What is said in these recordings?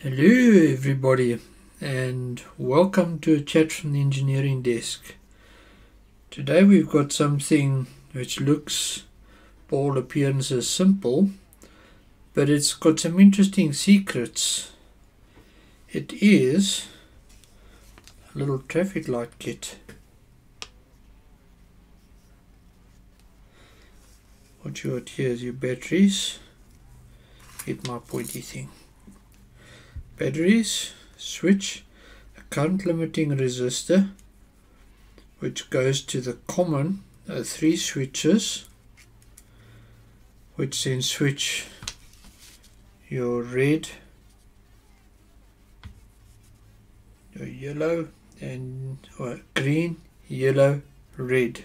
Hello everybody, and welcome to a chat from the engineering desk. Today we've got something which looks, by all appearances, simple, but it's got some interesting secrets. It is a little traffic light kit. What you got here is your batteries. Get my pointy thing. Batteries, switch, a current limiting resistor which goes to the common 3 switches, which then switch your red, your yellow and green, yellow, red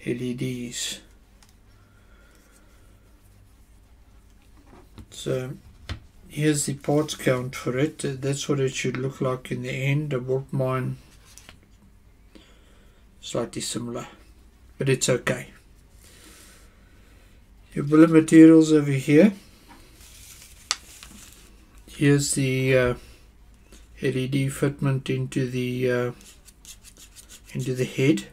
LEDs. So here's the parts count for it. That's what it should look like in the end. I bought mine slightly similar, but it's okay. Your bill of materials over here. Here's the LED fitment into the head,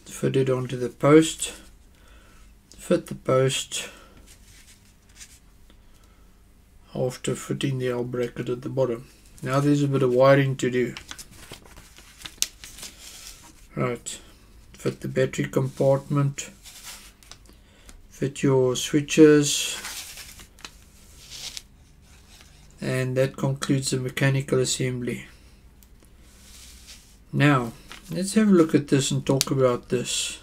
fitted onto the post. Fit the post after fitting the L bracket at the bottom. Now there's a bit of wiring to do. Right, fit the battery compartment, fit your switches, and that concludes the mechanical assembly. Now let's have a look at this and talk about this.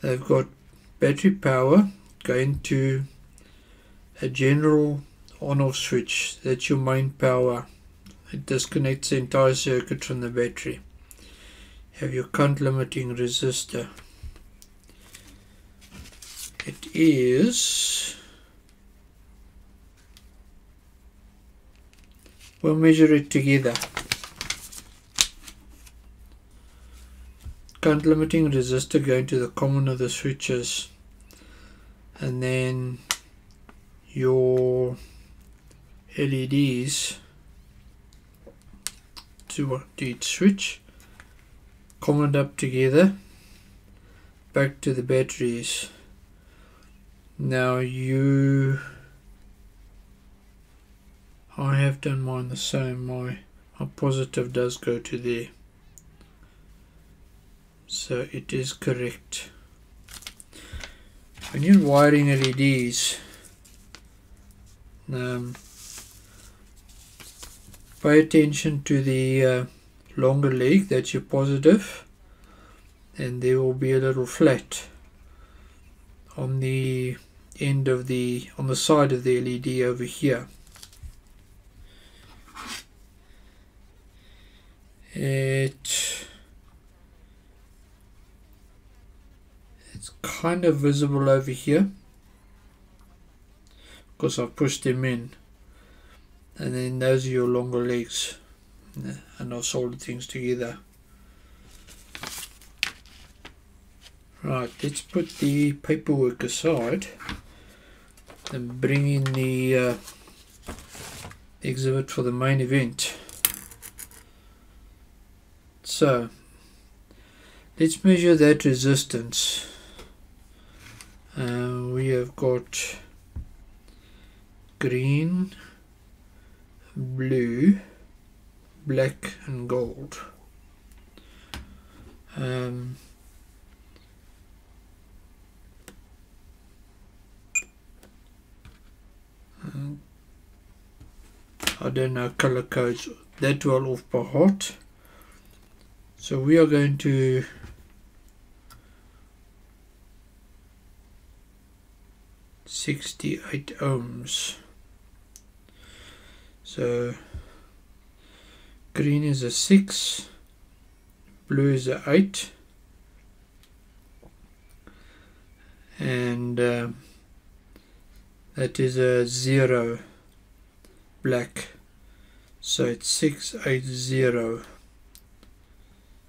They've got battery power going to a general on-off switch. That's your main power. It disconnects the entire circuit from the battery. Have your current limiting resistor. It is, we'll measure it together. Current limiting resistor going to the common of the switches, and then your LEDs to each switch, common up together, back to the batteries. Now I have done mine the same. My positive does go to there. So it is correct. When you're wiring LEDs, pay attention to the longer leg, that's your positive, and there will be a little flat on the end of on the side of the LED over here. It's kind of visible over here because I've pushed them in, and then those are your longer legs, and I've soldered things together. Right, let's put the paperwork aside and bring in the exhibit for the main event. So let's measure that resistance. We have got green, blue, black and gold. I don't know color codes that well off by heart, so we are going to .68 ohms. So green is a 6, blue is a 8, and that is a 0 black, so it's 680,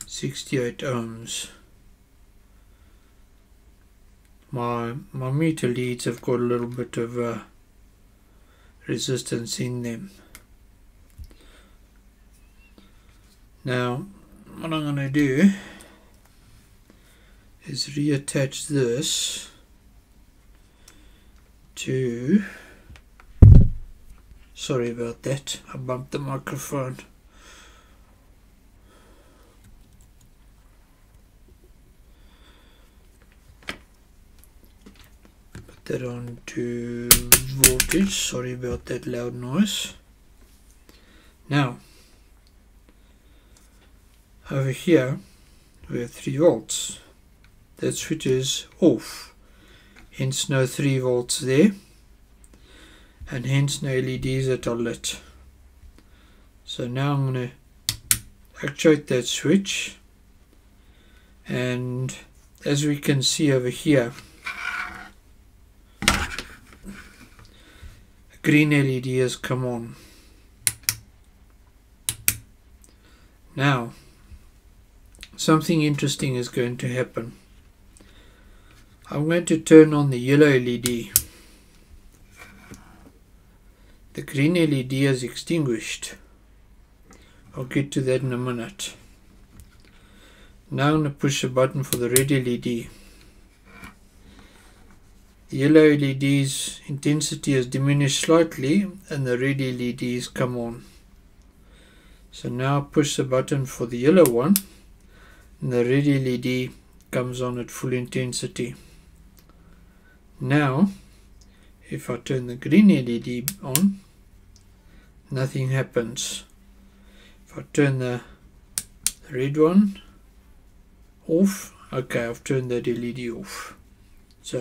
68 ohms. my meter leads have got a little bit of resistance in them. Now what I'm going to do is reattach this to, sorry about that, I bumped the microphone. Put that on to voltage, sorry about that loud noise. Now over here we have 3 volts. That switch is off, hence no 3 volts there, and hence no LEDs that are lit. So now I'm going to actuate that switch, and as we can see over here, a green LED has come on. Now something interesting is going to happen. I'm going to turn on the yellow LED. The green LED is extinguished. I'll get to that in a minute. Now I'm going to push the button for the red LED. The yellow LED's intensity has diminished slightly and the red LEDs come on. So now I push the button for the yellow one and the red LED comes on at full intensity. Now if I turn the green LED on, nothing happens. If I turn the red one off, okay, I've turned that LED off. So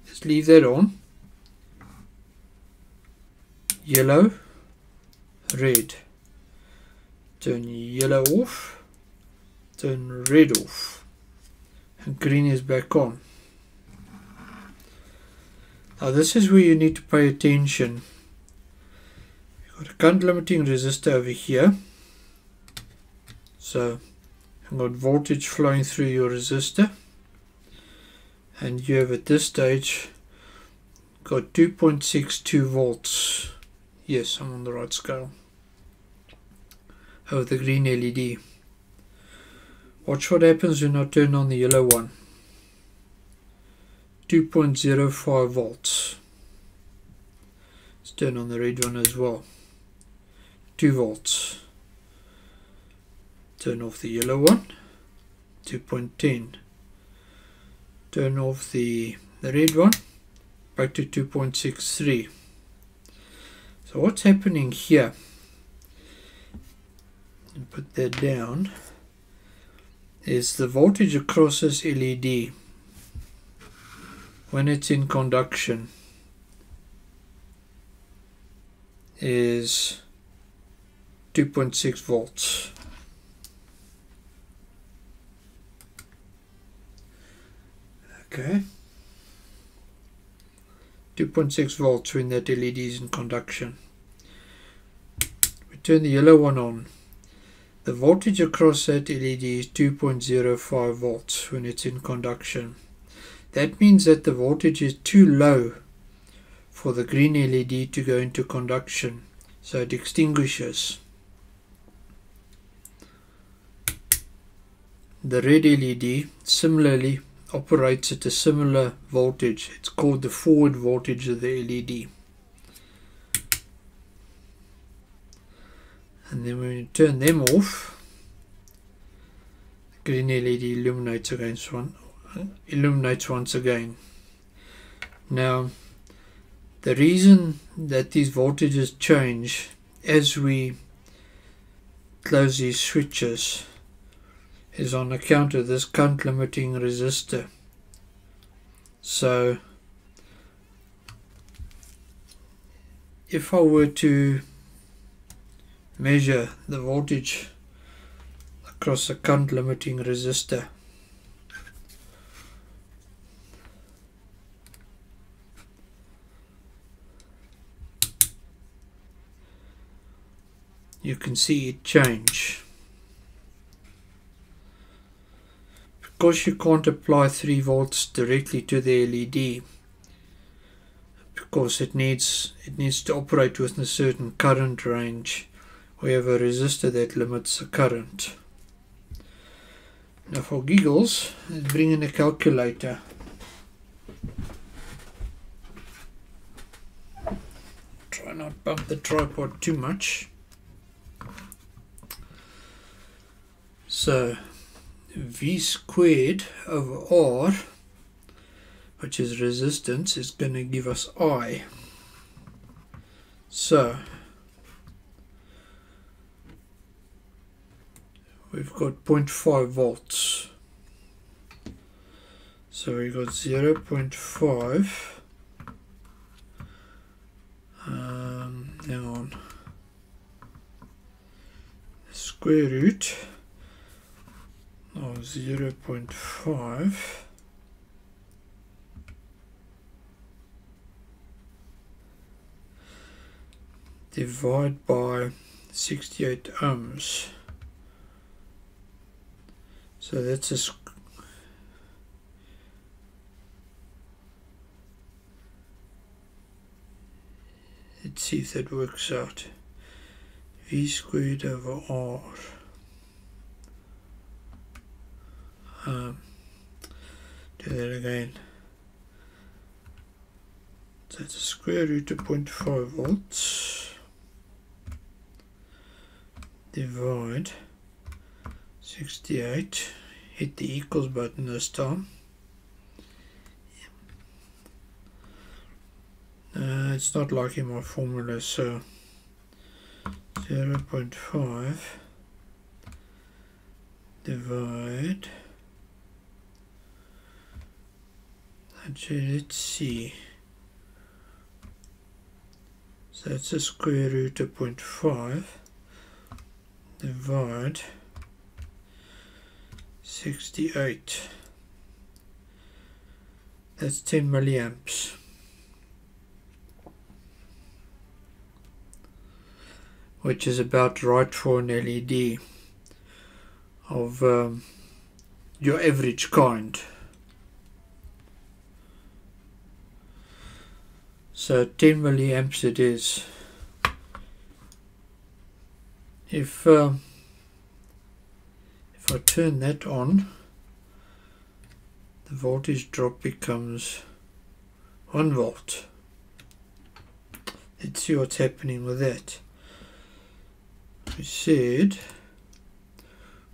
let's leave that on. Yellow, red. Turn yellow off, turn red off, and green is back on. Now this is where you need to pay attention. You've got a current limiting resistor over here. So you've got voltage flowing through your resistor. And you have at this stage got 2.62 volts. Yes, I'm on the right scale. Over the green LED. Watch what happens when I turn on the yellow one. 2.05 volts. Let's turn on the red one as well. 2 volts. Turn off the yellow one. 2.10. Turn off the red one. Back to 2.63. So what's happening here? And put that down. Is the voltage across this LED when it's in conduction is 2.6 volts. Okay, 2.6 volts when that LED is in conduction. We turn the yellow one on. The voltage across that LED is 2.05 volts when it's in conduction. That means that the voltage is too low for the green LED to go into conduction, so it extinguishes. The red LED similarly operates at a similar voltage. It's called the forward voltage of the LED. And then when you turn them off, the green LED illuminates once again. Now the reason that these voltages change as we close these switches is on account of this current limiting resistor. So if I were to measure the voltage across a current limiting resistor, you can see it change because you can't apply 3 volts directly to the LED, because it needs to operate within a certain current range. We have a resistor that limits the current. Now for giggles, let's bring in a calculator. Try not bump the tripod too much. So V squared over R, which is resistance, is going to give us I. So we've got 0.5 volts. So we've got 0.5. Hang on. Square root of 0.5 divide by 68 ohms. So that's a let's see if that works out. V squared over R. Do that again. So it's a square root of 0.5 volts divide 68, hit the equals button this time. It's not liking my formula, so 0.5 divide, actually let's see, so that's a square root of 0.5 divide 68, that's 10 milliamps. Which is about right for an LED of your average kind. So 10 milliamps it is. If I turn that on, the voltage drop becomes 1 volt. Let's see what's happening with that. We said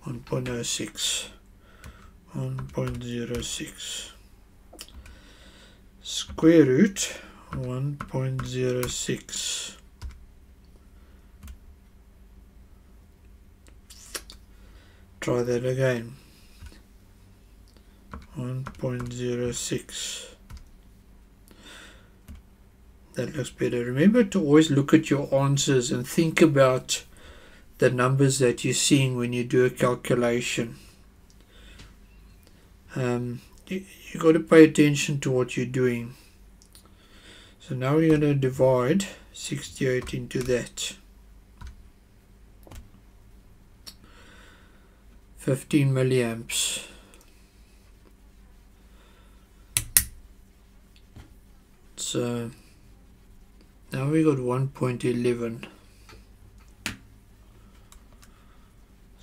1.06, 1.06, square root 1.06, try that again, 1.06. That looks better. Remember to always look at your answers and think about the numbers that you're seeing when you do a calculation. You got to pay attention to what you're doing. So now we're going to divide 68 into that. 15 milliamps. So now we got 1.11.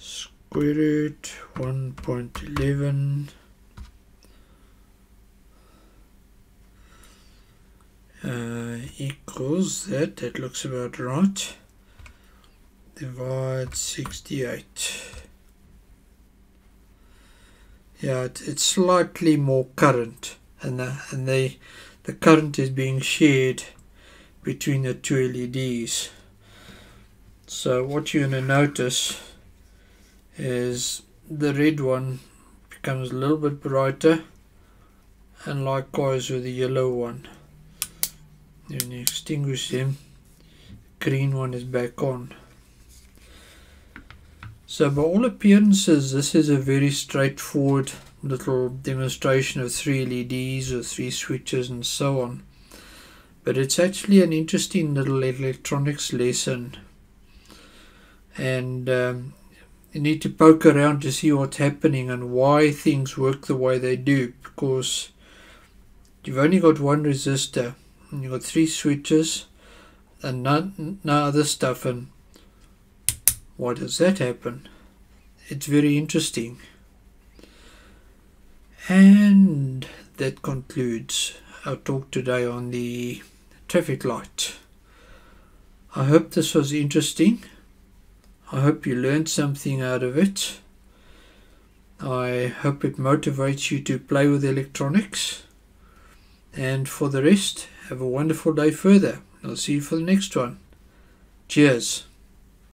Square root 1.11 equals that looks about right, divide 68. Yeah, it's slightly more current, and the current is being shared between the two LEDs. So what you're going to notice is the red one becomes a little bit brighter, and likewise with the yellow one. When you extinguish them, the green one is back on. So by all appearances, this is a very straightforward little demonstration of 3 LEDs or 3 switches and so on. But it's actually an interesting little electronics lesson. And you need to poke around to see what's happening and why things work the way they do, because you've only got one resistor and you've got 3 switches and no other stuff, and why does that happen? It's very interesting. And that concludes our talk today on the traffic light. I hope this was interesting. I hope you learned something out of it. I hope it motivates you to play with electronics. And for the rest, have a wonderful day further. I'll see you for the next one. Cheers.